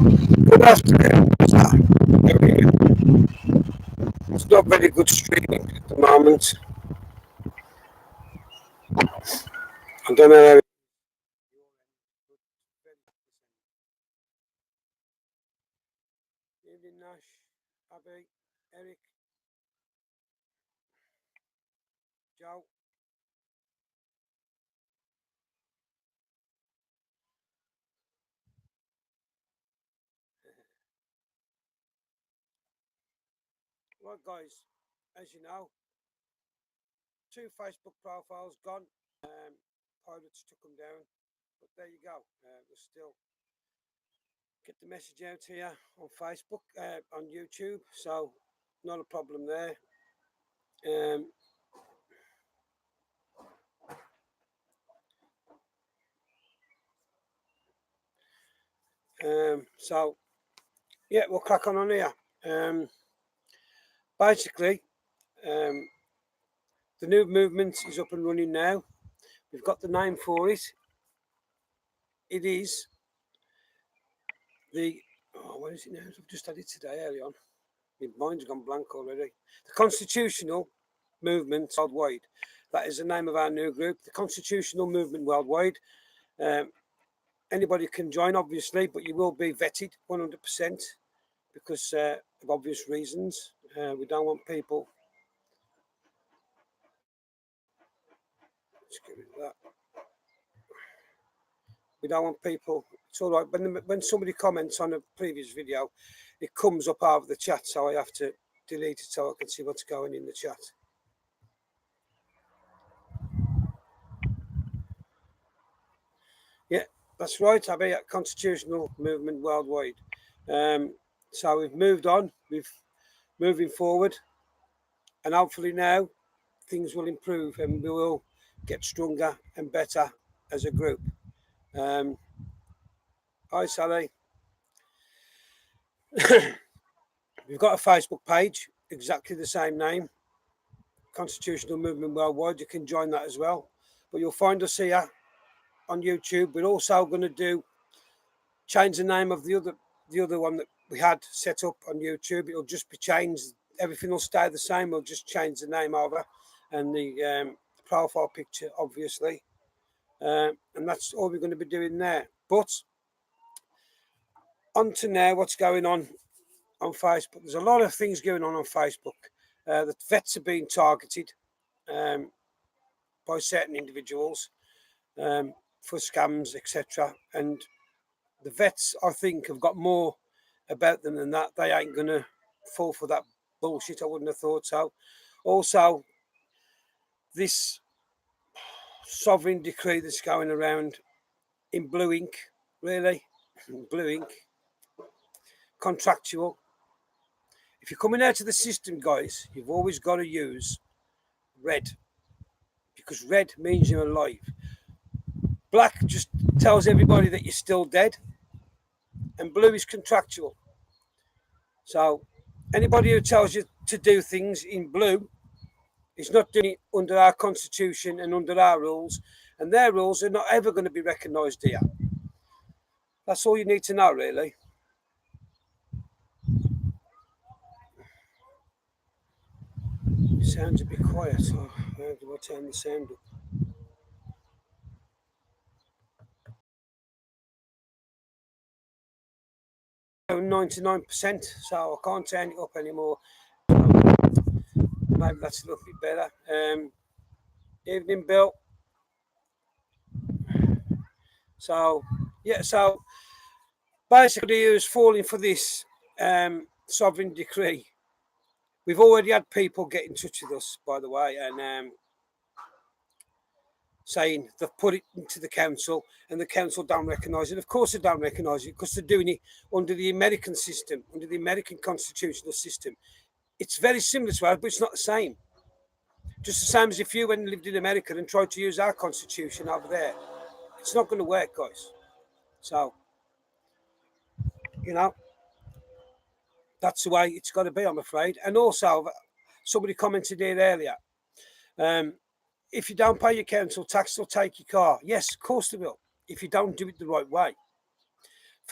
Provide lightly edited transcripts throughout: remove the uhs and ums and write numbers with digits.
Good afternoon. It's not very good streaming at the moment. I don't know how. Evening, Nash, Abby, Eric, Joe. Right, guys, as you know, 2 Facebook profiles gone. Pirates took them down, but there you go. We'll still get the message out here on Facebook, on YouTube, so not a problem there. Um, so yeah, we'll crack on here. Basically, um, the new movement is up and running now. We've got the name for it. It is the what is it now? I've just had it today early on. My mind's gone blank already. The Constitutional Movement Worldwide. That is the name of our new group, the Constitutional Movement Worldwide. Anybody can join, obviously, but you will be vetted 100% because of obvious reasons. We don't want people. Let's get rid of that. We don't want people. It's all right. When somebody comments on a previous video, it comes up out of the chat, so I have to delete it so I can see what's going in the chat. Yeah, that's right. I mean, Constitutional Movement Worldwide. So we've moved on. We've moving forward, and hopefully now things will improve and we will get stronger and better as a group. Hi, Sally. We've got a Facebook page, exactly the same name, Constitutional Movement Worldwide. You can join that as well. But you'll find us here on YouTube. We're also going to change the name of the other one that we had set up on YouTube. It'll just be changed. Everything will stay the same. We'll just change the name over and the profile picture, obviously. And that's all we're going to be doing there. But on to now, what's going on Facebook. There's a lot of things going on Facebook. The vets are being targeted by certain individuals for scams, etc. And the vets, I think, have got more about them than that. They ain't going to fall for that bullshit. I wouldn't have thought so. Also, this sovereign decree that's going around in blue ink, really, blue ink, contractual. If you're coming out of the system, guys, you've always got to use red, because red means you're alive. Black just tells everybody that you're still dead, and blue is contractual. So anybody who tells you to do things in blue is not doing it under our constitution and under our rules, and their rules are not ever going to be recognised here. That's all you need to know, really. It sounds a bit quiet. So how do I turn the sound up? Oh, 99%, so I can't turn it up anymore. Maybe that's a little bit better. Evening, Bill. So, yeah, so basically, who's falling for this sovereign decree? We've already had people get in touch with us, by the way, and saying they've put it into the council and the council don't recognise it. Of course they don't recognise it because they're doing it under the American system, under the American constitutional system. It's very similar to ours, but it's not the same. Just the same as if you went and lived in America and tried to use our constitution over there. It's not going to work, guys. So, you know, that's the way it's got to be, I'm afraid. And also, somebody commented here earlier, if you don't pay your council tax, they'll take your car. Yes, of course they will, if you don't do it the right way.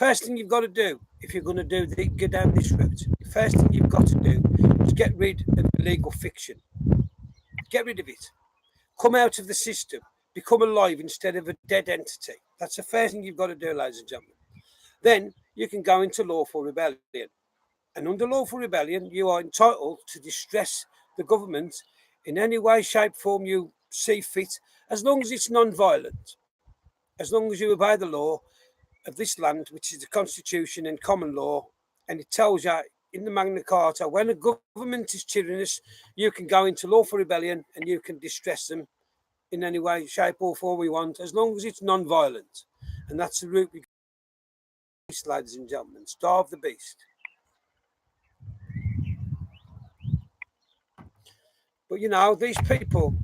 First thing you've got to do, if you're going to go down this route, the first thing you've got to do is get rid of illegal fiction. Get rid of it. Come out of the system. Become alive instead of a dead entity. That's the first thing you've got to do, ladies and gentlemen. Then you can go into lawful rebellion. And under lawful rebellion, you are entitled to distress the government in any way, shape, form you see fit, as long as it's non-violent, as long as you obey the law of this land, which is the Constitution and common law, and it tells you in the Magna Carta, when a government is tyrannous, you can go into lawful rebellion and you can distress them in any way, shape or form we want, as long as it's non-violent. And that's the route we go, ladies and gentlemen. Starve the beast. But you know, these people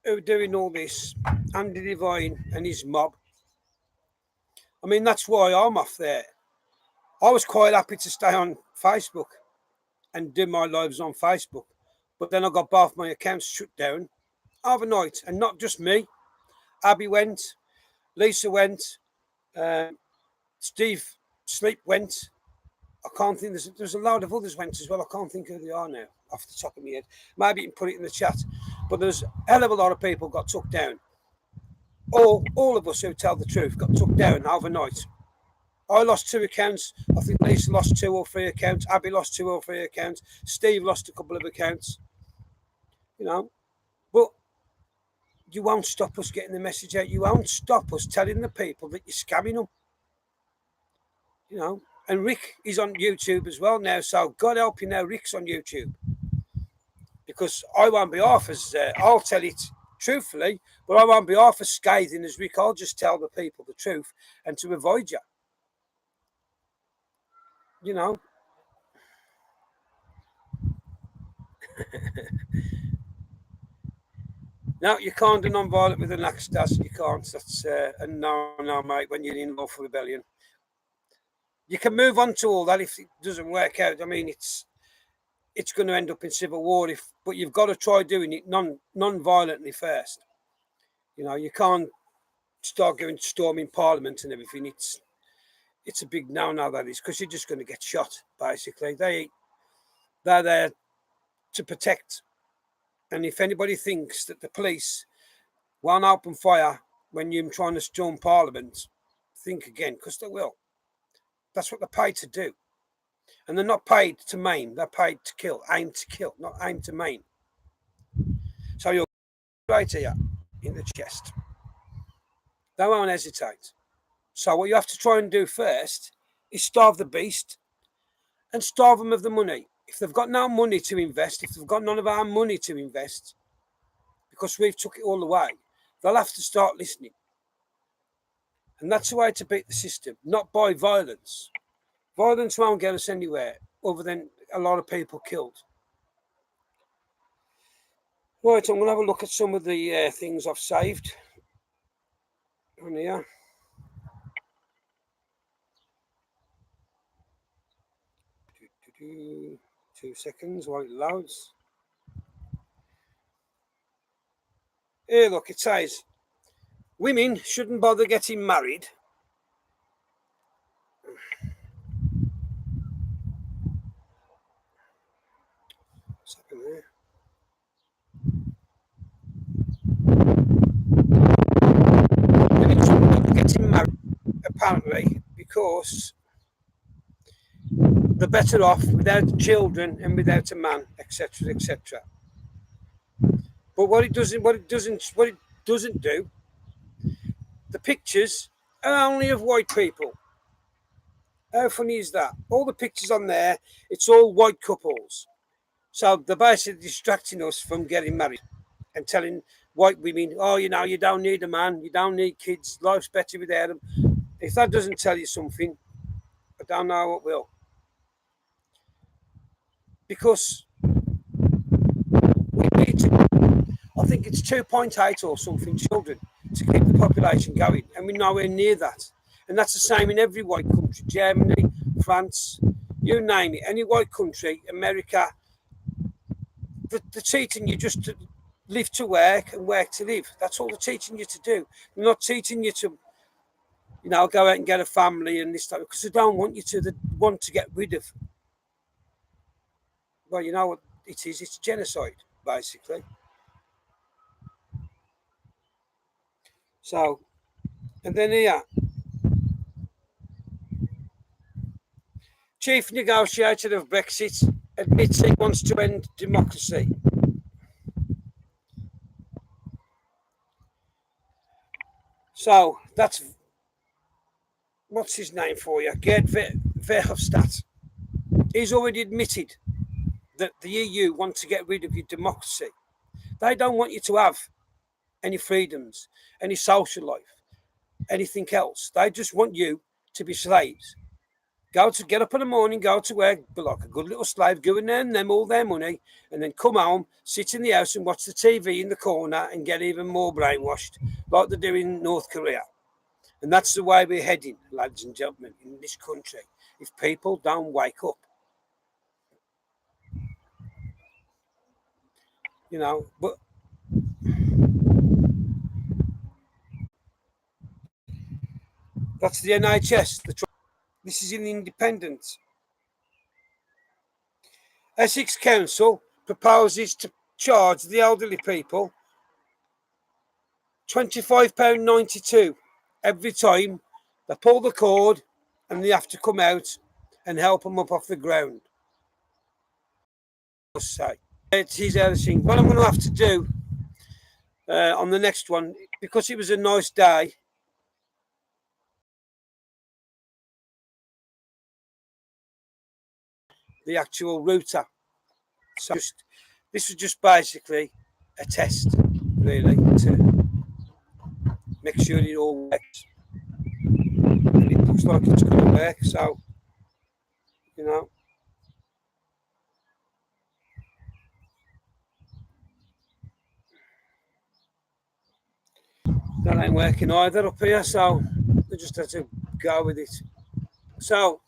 who are doing all this, Andy Devine and his mob, I mean, that's why I'm off there. I was quite happy to stay on Facebook and do my lives on Facebook. But then I got both my accounts shut down overnight. And not just me. Abby went, Lisa went, Steve Sleep went. I can't think, there's a load of others went as well. I can't think who they are now off the top of my head. Maybe you can put it in the chat. But there's a hell of a lot of people got took down. All of us who tell the truth got took down overnight. I lost 2 accounts. I think Lisa lost 2 or 3 accounts. Abby lost 2 or 3 accounts. Steve lost a couple of accounts. You know, but you won't stop us getting the message out. You won't stop us telling the people that you're scamming them. You know, and Rick is on YouTube as well now. So God help you now, Rick's on YouTube. Because I won't be half as, I'll tell it truthfully, but I won't be half as scathing as Rick. I'll just tell the people the truth and to avoid you. You know. No, you can't do non-violent with an ecstasy. You can't. That's a no, mate, when you're in lawful rebellion. You can move on to all that if it doesn't work out. I mean, it's going to end up in civil war, but you've got to try doing it non-violently first. You know, you can't start going storming Parliament and everything. It's a big no, that is, because you're just going to get shot, basically. They're there to protect. And if anybody thinks that the police won't open fire when you're trying to storm Parliament, think again, because they will. That's what they're paid to do. And they're not paid to maim. They're paid to kill, aim to kill, not aim to maim. So you're right here in the chest. They won't hesitate. So what you have to try and do first is starve the beast and starve them of the money. If they've got no money to invest, if they've got none of our money to invest, because we've took it all away, they'll have to start listening. And that's the way to beat the system, not by violence. Violence won't get us anywhere other than a lot of people killed. Right, I'm going to have a look at some of the things I've saved on here. Two seconds while it loads. Here, look, it says, women shouldn't bother getting married. What's happened there? Women shouldn't bother getting married, apparently, because they're better off without children and without a man, etc., etc. But what it doesn't do, the pictures are only of white people. How funny is that? All the pictures on there, it's all white couples. So they're basically distracting us from getting married and telling white women, oh, you know, you don't need a man, you don't need kids, life's better without them. If that doesn't tell you something, I don't know what will. Because we need to, I think it's 2.8 or something children to keep the population going, and we're nowhere near that. And that's the same in every white country, Germany, France, you name it, any white country, America. They're teaching you just to live to work and work to live. That's all they're teaching you to do. They're not teaching you to you know, go out and get a family and this type, because they don't want you to. They want to get rid of. Well, you know what it is? It's genocide, basically. So, and then here, chief negotiator of Brexit admits he wants to end democracy. So that's, what's his name for you? Gerd Verhofstadt. He's already admitted that the EU want to get rid of your democracy. They don't want you to have any freedoms, any social life, anything else. They just want you to be slaves. Get up in the morning, go to work, be like a good little slave, giving them all their money, and then come home, sit in the house and watch the TV in the corner and get even more brainwashed, like they do in North Korea. And that's the way we're heading, ladies and gentlemen, in this country, if people don't wake up. You know, but that's the NHS. This is in the Independent. Essex Council proposes to charge the elderly people £25.92 every time they pull the cord and they have to come out and help them up off the ground. It is everything. What I'm going to have to do on the next one, because it was a nice day, the actual router. So this was just basically a test, really, to make sure it all works. And it looks like it's going to work, so, you know. That ain't working either up here, so we just have to go with it. So,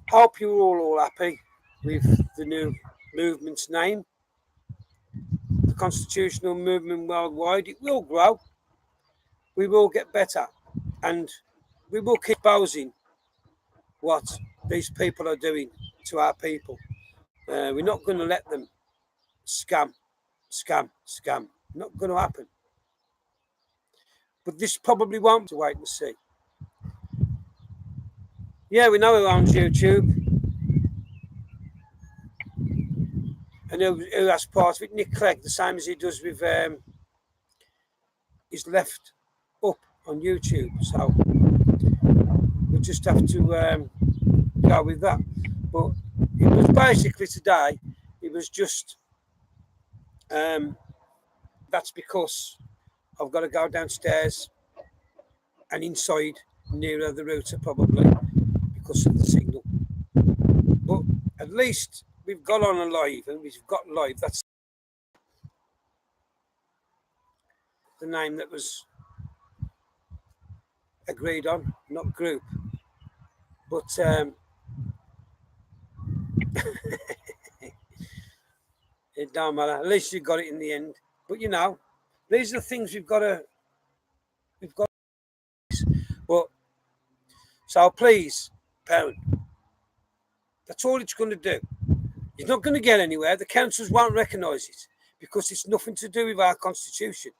hope you're all happy with the new movement's name, the Constitutional Movement Worldwide. It will grow, we will get better, and we will keep exposing what these people are doing to our people. We're not going to let them scam. Not going to happen. But this probably won't. To wait and see. Yeah, we know who owns YouTube and who has part of it. Nick Clegg, the same as he does with his left up on YouTube. So we just have to go with that. But it was basically today. It was just that's because I've got to go downstairs and inside nearer the router probably because of the signal. But at least we've got on a live and we've got live. That's the name that was agreed on, not group. But it don't matter. At least you got it in the end. But you know, these are the things we've got. But so please, pound. That's all it's going to do. It's not going to get anywhere. The councils won't recognise it because it's nothing to do with our constitution.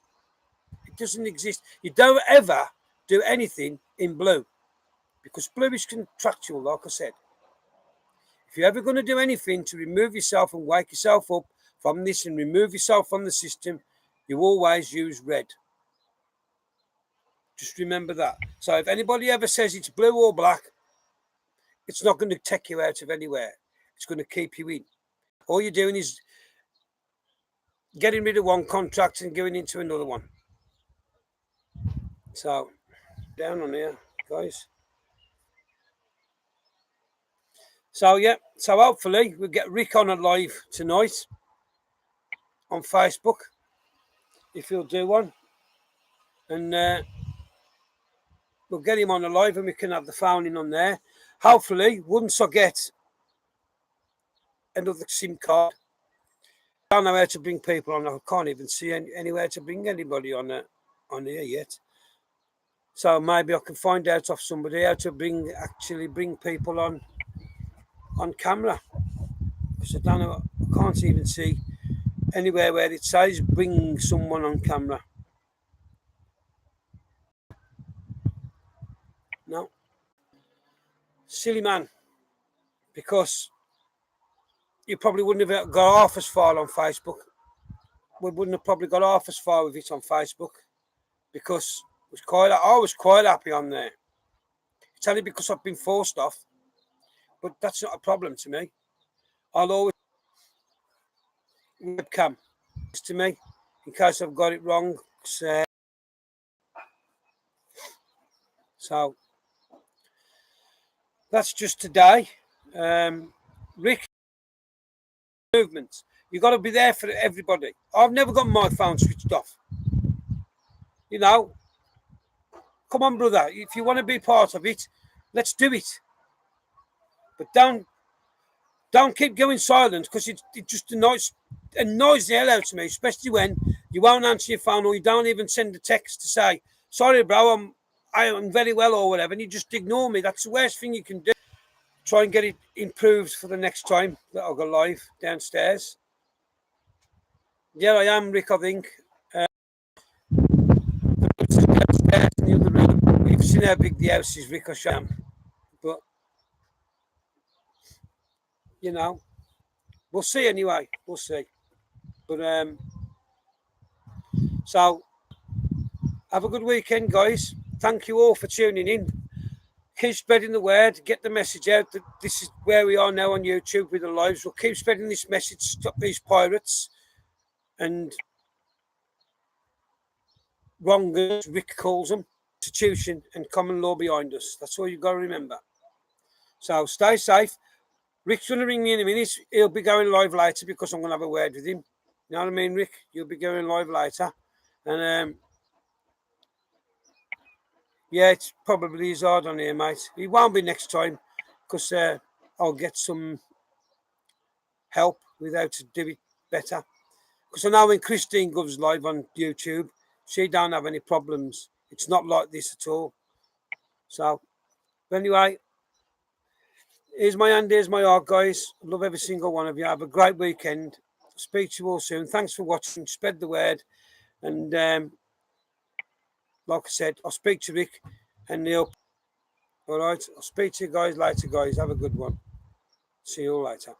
It doesn't exist. You don't ever do anything in blue because blue is contractual, like I said. If you're ever going to do anything to remove yourself and wake yourself up from this and remove yourself from the system, you always use red. Just remember that. So if anybody ever says it's blue or black, it's not going to take you out of anywhere. It's going to keep you in. All you're doing is getting rid of one contract and going into another one. So, down on here, guys. So, yeah. So, hopefully, we'll get Rick on a live tonight on Facebook, if he'll do one. And we'll get him on a live and we can have the phone in on there. Hopefully, once I get another SIM card, I don't know how to bring people on. I can't even see anywhere to bring anybody on here yet. So maybe I can find out off somebody how to actually bring people on camera, because I don't know, I can't even see anywhere where it says bring someone on camera. No, silly man, because you probably wouldn't have got half as far on Facebook. We wouldn't have probably got half as far with it on Facebook, because I was quite happy on there. It's only because I've been forced off, but that's not a problem to me. I'll always webcam to me in case I've got it wrong. So that's just today. Rick, movements. You got to be there for everybody. I've never got my phone switched off. You know, come on, brother. If you want to be part of it, let's do it. But don't keep going silent, because it just annoys the hell out of me, especially when you won't answer your phone, or you don't even send a text to say, sorry, bro, I am very well, or whatever, and you just ignore me. That's the worst thing you can do. Try and get it improved for the next time that I'll go live downstairs. Yeah, I am, Rick, I think. Downstairs in the other room. You've seen how big the house is, Rick, I am. But, you know, we'll see anyway. We'll see. But, so, have a good weekend, guys. Thank you all for tuning in. Keep spreading the word. Get the message out that this is where we are now on YouTube with the lives. We'll keep spreading this message. Stop these pirates and wrongers, Rick calls them, institution and common law behind us. That's all you've got to remember. So stay safe. Rick's going to ring me in a minute. He'll be going live later because I'm going to have a word with him. You know what I mean, Rick? You'll be going live later. And yeah, it's probably is hard on here, mate. It won't be next time, because I'll get some help with how to do it better. Because I know when Christine goes live on YouTube, she don't have any problems. It's not like this at all. So, anyway, here's my hand, here's my heart, guys. I love every single one of you. Have a great weekend. Speak to you all soon. Thanks for watching. Spread the word. And like I said, I'll speak to Rick and Neil. All right. I'll speak to you guys later, guys. Have a good one. See you all later.